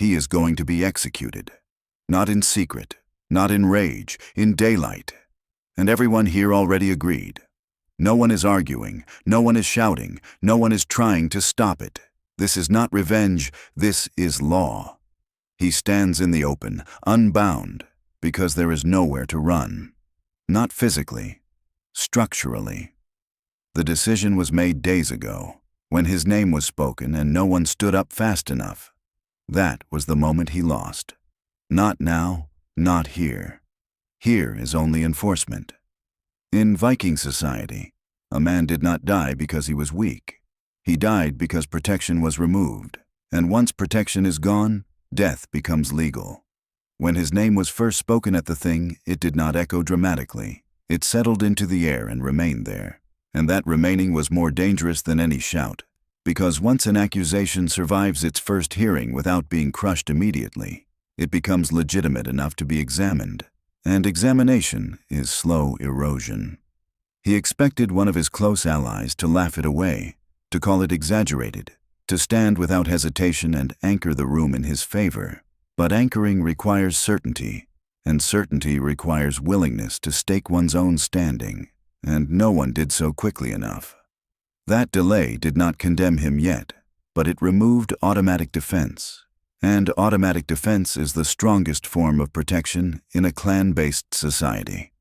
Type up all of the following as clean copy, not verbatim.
He is going to be executed. Not in secret, not in rage, in daylight. And everyone here already agreed. No one is arguing, no one is shouting, no one is trying to stop it. This is not revenge, this is law. He stands in the open, unbound, because there is nowhere to run. Not physically, structurally. The decision was made days ago, when his name was spoken and no one stood up fast enough. That was the moment he lost. Not now, not here. Here is only enforcement. In Viking society, a man did not die because he was weak. He died because protection was removed, and once protection is gone, death becomes legal. When his name was first spoken at the thing, it did not echo dramatically. It settled into the air and remained there. And that remaining was more dangerous than any shout, because once an accusation survives its first hearing without being crushed immediately, it becomes legitimate enough to be examined, and examination is slow erosion. He expected one of his close allies to laugh it away, to call it exaggerated, to stand without hesitation and anchor the room in his favor. But anchoring requires certainty, and certainty requires willingness to stake one's own standing, and no one did so quickly enough. That delay did not condemn him yet, but it removed automatic defense, and automatic defense is the strongest form of protection in a clan-based society.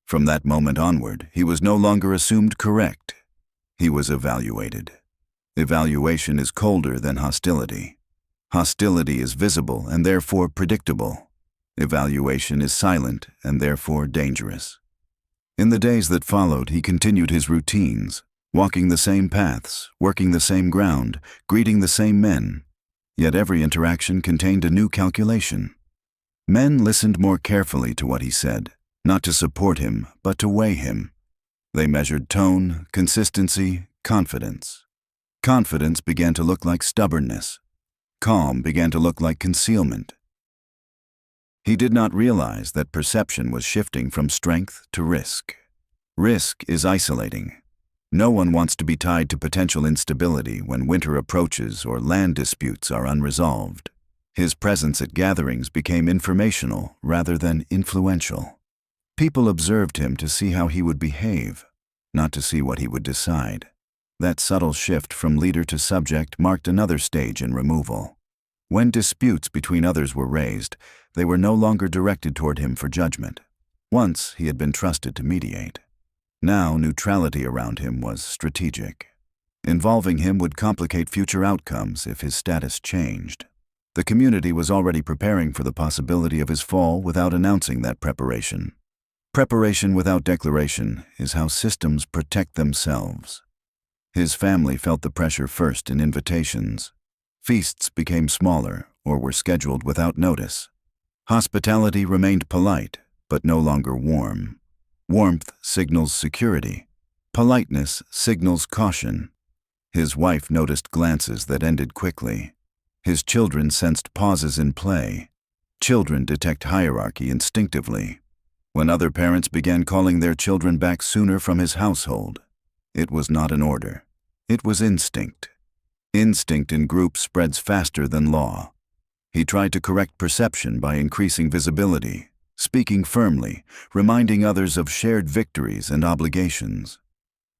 From that moment onward, he was no longer assumed correct. He was evaluated. Evaluation is colder than hostility. Hostility is visible and therefore predictable. Evaluation is silent and therefore dangerous. In the days that followed, he continued his routines, walking the same paths, working the same ground, greeting the same men. Yet every interaction contained a new calculation. Men listened more carefully to what he said, not to support him, but to weigh him. They measured tone, consistency, confidence. Confidence began to look like stubbornness. Calm began to look like concealment. He did not realize that perception was shifting from strength to risk. Risk is isolating. No one wants to be tied to potential instability when winter approaches or land disputes are unresolved. His presence at gatherings became informational rather than influential. People observed him to see how he would behave, not to see what he would decide. That subtle shift from leader to subject marked another stage in removal. When disputes between others were raised, they were no longer directed toward him for judgment. Once he had been trusted to mediate. Now neutrality around him was strategic. Involving him would complicate future outcomes if his status changed. The community was already preparing for the possibility of his fall without announcing that preparation. Preparation without declaration is how systems protect themselves. His family felt the pressure first in invitations. Feasts became smaller or were scheduled without notice. Hospitality remained polite, but no longer warm. Warmth signals security. Politeness signals caution. His wife noticed glances that ended quickly. His children sensed pauses in play. Children detect hierarchy instinctively. When other parents began calling their children back sooner from his household, it was not an order. It was instinct. Instinct in groups spreads faster than law. He tried to correct perception by increasing visibility, speaking firmly, reminding others of shared victories and obligations.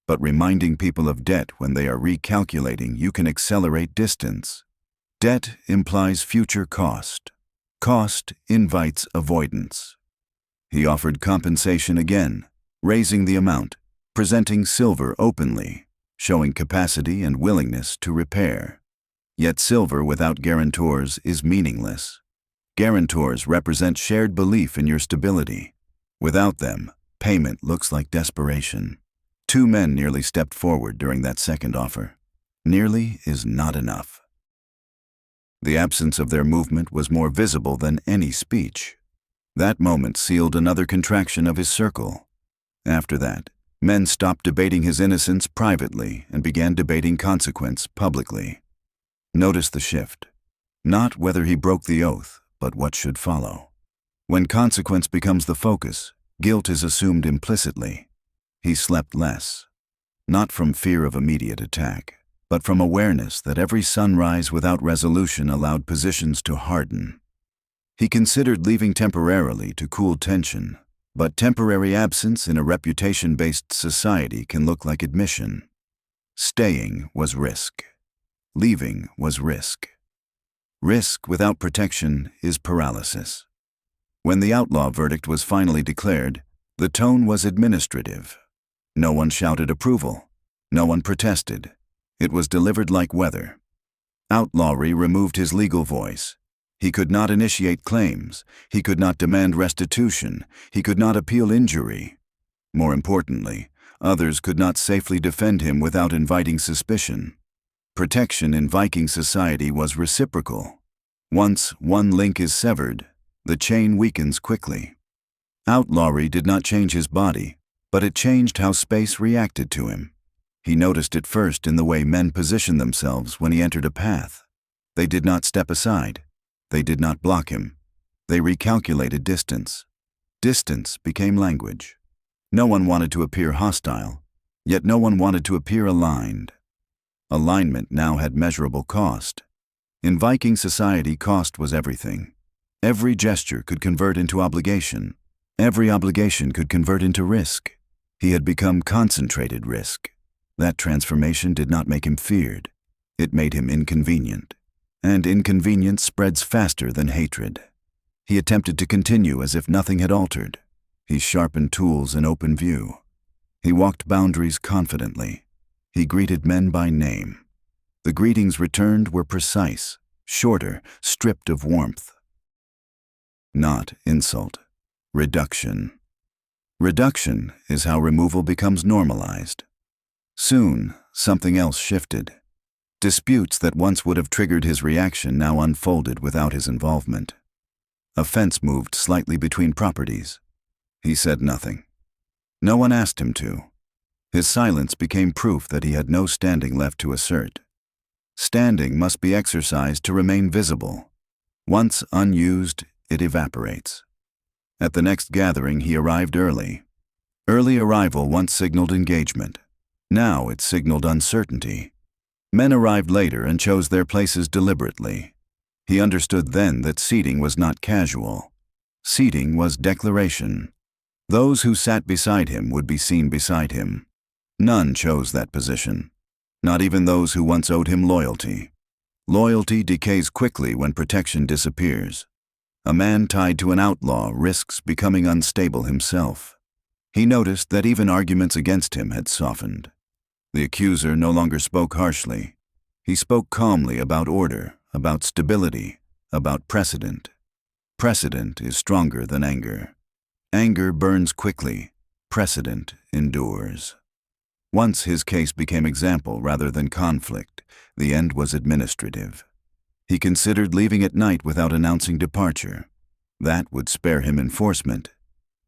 But reminding people of debt when they are recalculating, you can accelerate distance. Debt implies future cost. Cost invites avoidance. He offered compensation again, raising the amount, presenting silver openly, showing capacity and willingness to repair. Yet silver without guarantors is meaningless. Guarantors represent shared belief in your stability. Without them, payment looks like desperation. 2 men nearly stepped forward during that second offer. Nearly is not enough. The absence of their movement was more visible than any speech. That moment sealed another contraction of his circle. After that, men stopped debating his innocence privately and began debating consequence publicly. Notice the shift. Not whether he broke the oath, but what should follow. When consequence becomes the focus, guilt is assumed implicitly. He slept less. Not from fear of immediate attack, but from awareness that every sunrise without resolution allowed positions to harden. He considered leaving temporarily to cool tension, but temporary absence in a reputation-based society can look like admission. Staying was risk. Leaving was risk. Risk without protection is paralysis. When the outlaw verdict was finally declared, the tone was administrative. No one shouted approval. No one protested. It was delivered like weather. Outlawry removed his legal voice. He could not initiate claims. He could not demand restitution. He could not appeal injury. More importantly, others could not safely defend him without inviting suspicion. Protection in Viking society was reciprocal. Once one link is severed, the chain weakens quickly. Outlawry did not change his body, but it changed how space reacted to him. He noticed it first in the way men positioned themselves when he entered a path. They did not step aside. They did not block him. They recalculated distance. Distance became language. No one wanted to appear hostile, yet no one wanted to appear aligned. Alignment now had measurable cost. In Viking society, cost was everything. Every gesture could convert into obligation. Every obligation could convert into risk. He had become concentrated risk. That transformation did not make him feared. It made him inconvenient. And inconvenience spreads faster than hatred. He attempted to continue as if nothing had altered. He sharpened tools in open view. He walked boundaries confidently. He greeted men by name. The greetings returned were precise, shorter, stripped of warmth. Not insult. Reduction. Reduction is how removal becomes normalized. Soon, something else shifted. Disputes that once would have triggered his reaction now unfolded without his involvement. A fence moved slightly between properties. He said nothing. No one asked him to. His silence became proof that he had no standing left to assert. Standing must be exercised to remain visible. Once unused, it evaporates. At the next gathering, he arrived early. Early arrival once signaled engagement. Now it signaled uncertainty. Men arrived later and chose their places deliberately. He understood then that seating was not casual. Seating was declaration. Those who sat beside him would be seen beside him. None chose that position. Not even those who once owed him loyalty. Loyalty decays quickly when protection disappears. A man tied to an outlaw risks becoming unstable himself. He noticed that even arguments against him had softened. The accuser no longer spoke harshly. He spoke calmly about order, about stability, about precedent. Precedent is stronger than anger. Anger burns quickly. Precedent endures. Once his case became example rather than conflict, the end was administrative. He considered leaving at night without announcing departure. That would spare him enforcement.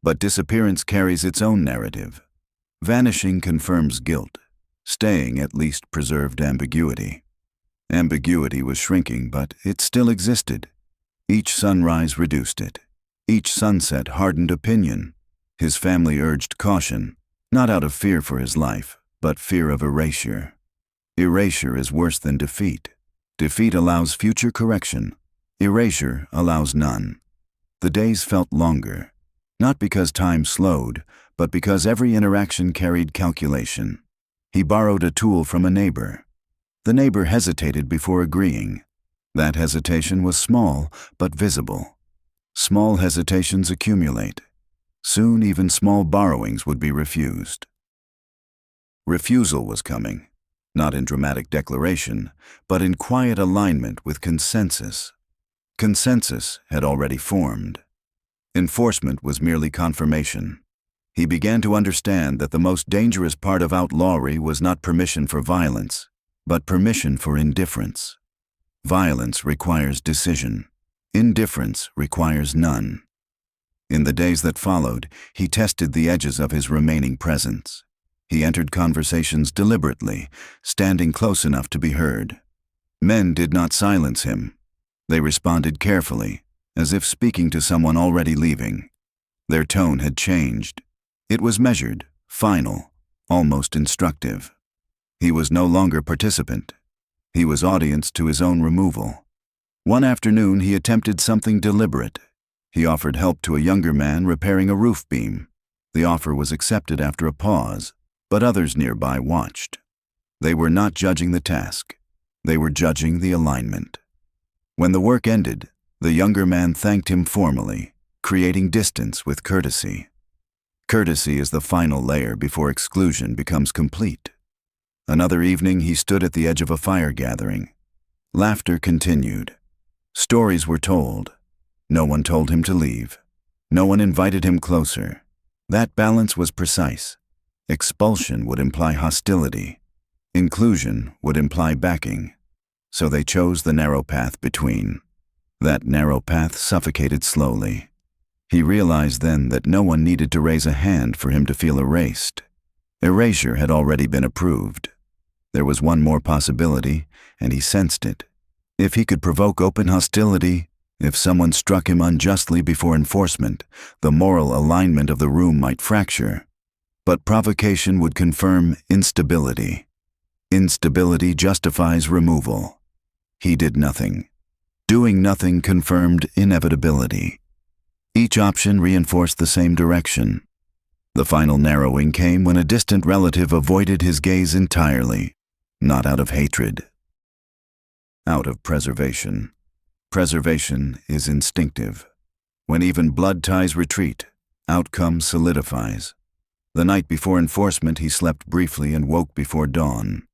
But disappearance carries its own narrative. Vanishing confirms guilt. Staying at least preserved ambiguity. Ambiguity was shrinking, but it still existed. Each sunrise reduced it. Each sunset hardened opinion. His family urged caution, not out of fear for his life, but fear of erasure. Erasure is worse than defeat. Defeat allows future correction. Erasure allows none. The days felt longer, not because time slowed, but because every interaction carried calculation. He borrowed a tool from a neighbor. The neighbor hesitated before agreeing. That hesitation was small, but visible. Small hesitations accumulate. Soon even small borrowings would be refused. Refusal was coming, not in dramatic declaration, but in quiet alignment with consensus. Consensus had already formed. Enforcement was merely confirmation. He began to understand that the most dangerous part of outlawry was not permission for violence, but permission for indifference. Violence requires decision. Indifference requires none. In the days that followed, he tested the edges of his remaining presence. He entered conversations deliberately, standing close enough to be heard. Men did not silence him. They responded carefully, as if speaking to someone already leaving. Their tone had changed. It was measured, final, almost instructive. He was no longer participant. He was audience to his own removal. One afternoon he attempted something deliberate. He offered help to a younger man repairing a roof beam. The offer was accepted after a pause, but others nearby watched. They were not judging the task. They were judging the alignment. When the work ended, the younger man thanked him formally, creating distance with courtesy. Courtesy is the final layer before exclusion becomes complete. Another evening he stood at the edge of a fire gathering. Laughter continued. Stories were told. No one told him to leave. No one invited him closer. That balance was precise. Expulsion would imply hostility. Inclusion would imply backing. So they chose the narrow path between. That narrow path suffocated slowly. He realized then that no one needed to raise a hand for him to feel erased. Erasure had already been approved. There was one more possibility, and he sensed it. If he could provoke open hostility, if someone struck him unjustly before enforcement, the moral alignment of the room might fracture. But provocation would confirm instability. Instability justifies removal. He did nothing. Doing nothing confirmed inevitability. Each option reinforced the same direction. The final narrowing came when a distant relative avoided his gaze entirely, not out of hatred. Out of preservation. Preservation is instinctive. When even blood ties retreat, outcome solidifies. The night before enforcement he slept briefly and woke before dawn.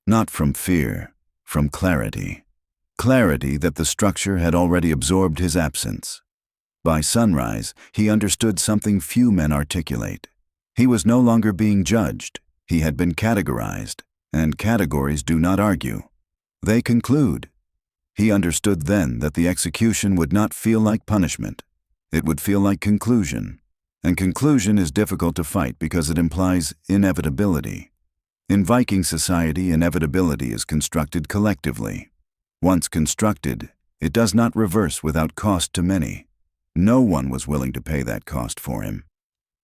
Not from fear, from clarity. Clarity that the structure had already absorbed his absence. By sunrise, he understood something few men articulate. He was no longer being judged. He had been categorized, and categories do not argue. They conclude. He understood then that the execution would not feel like punishment. It would feel like conclusion. And conclusion is difficult to fight because it implies inevitability. In Viking society, inevitability is constructed collectively. Once constructed, it does not reverse without cost to many. No one was willing to pay that cost for him.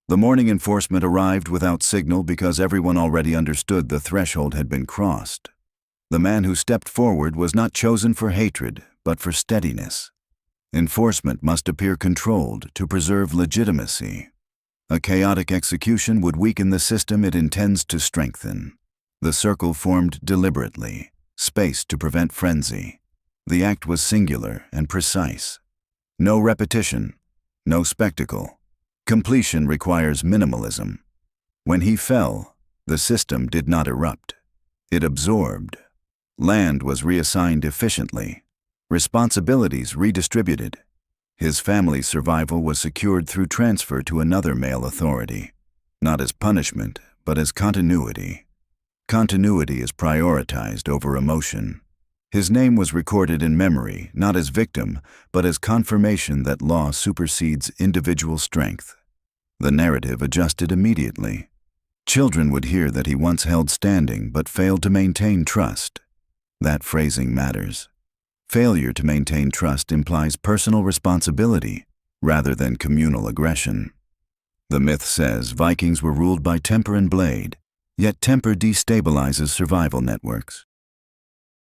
The morning enforcement arrived without signal because everyone already understood the threshold had been crossed. The man who stepped forward was not chosen for hatred, but for steadiness. Enforcement must appear controlled to preserve legitimacy. A chaotic execution would weaken the system it intends to strengthen. The circle formed deliberately, space to prevent frenzy. The act was singular and precise. No repetition, no spectacle. Completion requires minimalism. When he fell, the system did not erupt. It absorbed. Land was reassigned efficiently. Responsibilities redistributed. His family's survival was secured through transfer to another male authority, not as punishment, but as continuity. Continuity is prioritized over emotion. His name was recorded in memory, not as victim, but as confirmation that law supersedes individual strength. The narrative adjusted immediately. Children would hear that he once held standing but failed to maintain trust. That phrasing matters. Failure to maintain trust implies personal responsibility rather than communal aggression. The myth says Vikings were ruled by temper and blade, yet temper destabilizes survival networks.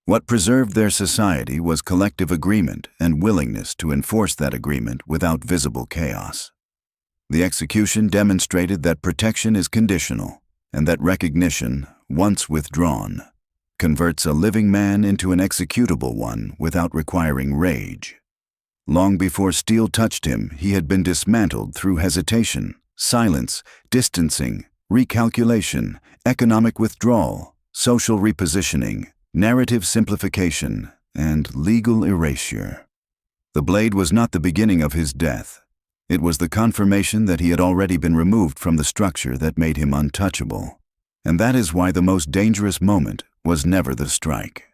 What preserved their society was collective agreement and willingness to enforce that agreement without visible chaos. The execution demonstrated that protection is conditional and that recognition, once withdrawn, converts a living man into an executable one without requiring rage. Long before steel touched him, he had been dismantled through hesitation, silence, distancing, recalculation, economic withdrawal, social repositioning, narrative simplification, and legal erasure. The blade was not the beginning of his death. It was the confirmation that he had already been removed from the structure that made him untouchable. And that is why the most dangerous moment was never the strike.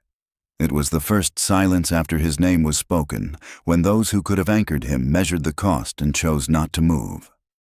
It was the first silence after his name was spoken, when those who could have anchored him measured the cost and chose not to move.